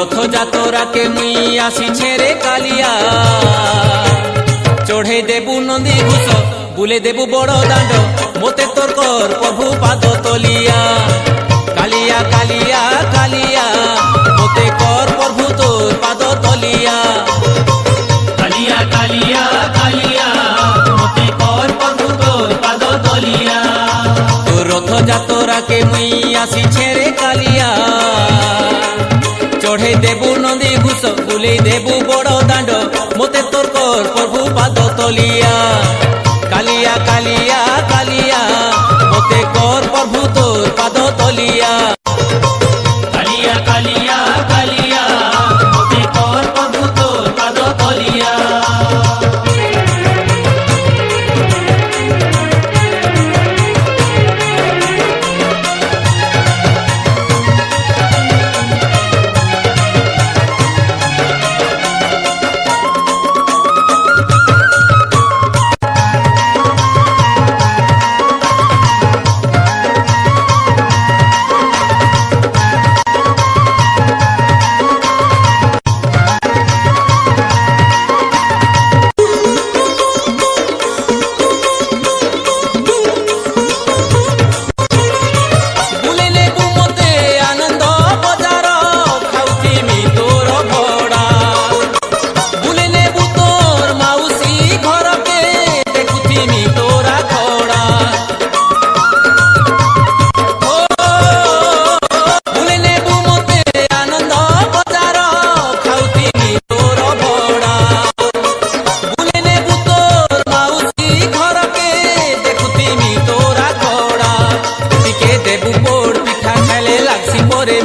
রথ যাতরাকে মুই আসিছে রে কালিয়া, চড়ে দেবু নন্দী ঘোষ বুলে দেবু বড় দাণ্ড, মতে তোর কর প্রভু পাদ তলিয়া। কালিয়া কালিয়া কালিয়া মতে কর প্রভু তোর পাদ তলিয়া। কালিয়া কালিয়া কালিয়া মতে কর প্রভু তোর পাদ তলিয়া। তোর রথ যাতরাকে মুই আসিছে রে কালিয়া, চড়ে দেবু নন্দী ঘোষ বুলে দেবু বড় দাণ্ড, মতে তোর কর প্রভু পাদ তলিয়া। কালিয়া কালিয়া কালিয়া মতে কর প্রভু তোর পাদ তলিয়া। কালিয়া কালিয়া কালিয়া মতে কর প্রভু তোর পাদ তলিয়া।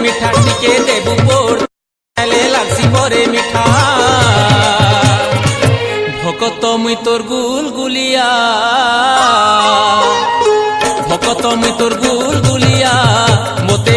মিঠা টিকে দেবু পোড় খাইলে লাগছি পরে মিঠা। ভকত মুই তোর গুলগুলিয়া, ভকত মুই তোর গুলগুলিয়া মতে